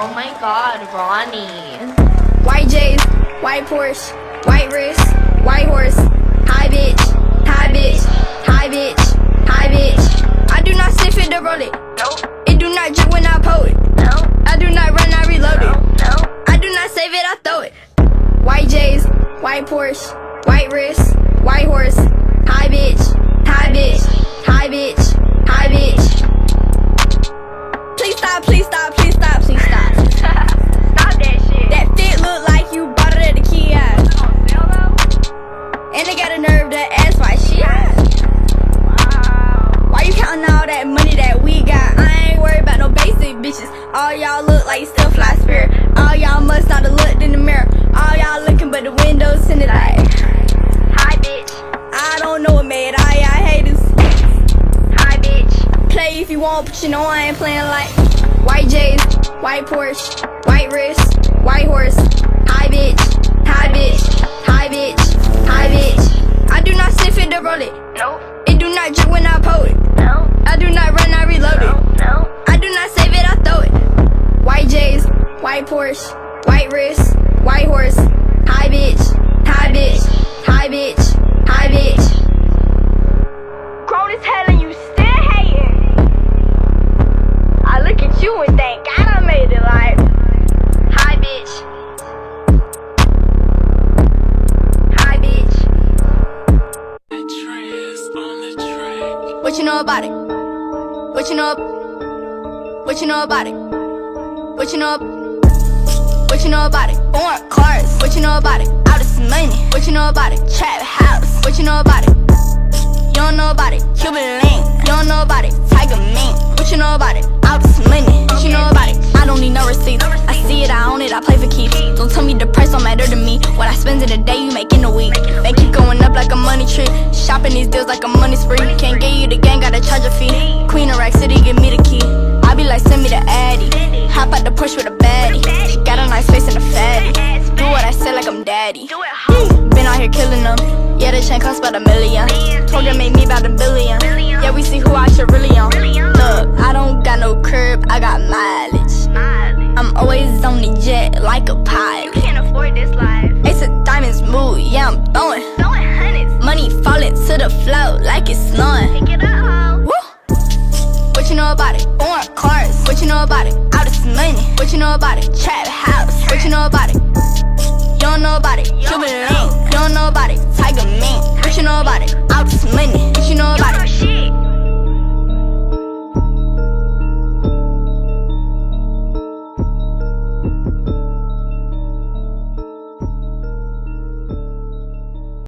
Oh my god, Ronnie. White J's, white Porsche, white wrist, white horse. Hi bitch, hi bitch, hi bitch, hi bitch. I do not sniff it to roll it. Nope. It do not drip when I pull it. No. I do not run, I reload it. No. I do not save it, I throw it. White J's, white Porsche, white wrist, white horse. Hi bitch, hi bitch, hi bitch, hi bitch. Please stop, please stop, please stop, please stop. Stop that shit. That fit look like you bought it at the kiosk. And they got a nerve to ask why shit. Wow. Why you counting all that money that we got? I ain't worried about no basic bitches. All y'all look like you still fly spirit. All y'all must not have looked in the mirror. All y'all looking but the windows in it like. Hi bitch. I don't know what made all y'all haters. Hi bitch. Play if you want, but you know I ain't playing like. White J's, white Porsche, white wrist, white horse. Hi bitch, hi bitch, hi bitch, hi bitch. I do not sniff it to roll it. Nope. It do not drip when I pull it. No. I do not run, I reload it. No. I do not save it, I throw it. White J's, white Porsche, white wrist, white horse. Hi bitch, hi bitch, hi bitch, hi bitch. Grown as hell and you still hating. I look at you and thank God I made it like. Hi bitch. Hi bitch. What you know about it? What you know? What you know about it? What you know? What you know about it? Foreign cars. What you know about it? All this money. What you know about it? Trap house. What you know about it? You don't know about it. Cuban link. You don't know about it. Tiger mink. What you know about it? All this money. What you know about it? I don't need no receipts. I see it, I own it, I play for keeps. Don't tell me the price don't matter to me. What I spend in a day, you make in a week. They keep going up like a money tree. Shopping these deals like a money spree. Can't get you the gang, gotta charge a fee. Queen of Rack City, give me the key. I be like, send me the Addy. Hop out the push with a baddie. She got a nice face and a fatty. Do what I say like I'm daddy. Been out here killing them. Yeah, the chain cost about $1 million. Program made me about $1 billion. Yeah, we see who I should really on. Look, I don't got no curb, I got mileage. I'm always on the jet like a pilot. You can't afford this life. Ace of diamonds move, yeah, I'm throwing. Throwing hundreds. Money falling to the floor like it's snowing. Pick it up, ho. Woo! What you know about it? Foreign cars. What you know about it? All this money. What you know about it? Trap house. What you know about it? You don't know about it. Cuban link. You don't know about it. Tiger mink. What you know about it? All this money. What you know about it? Shit.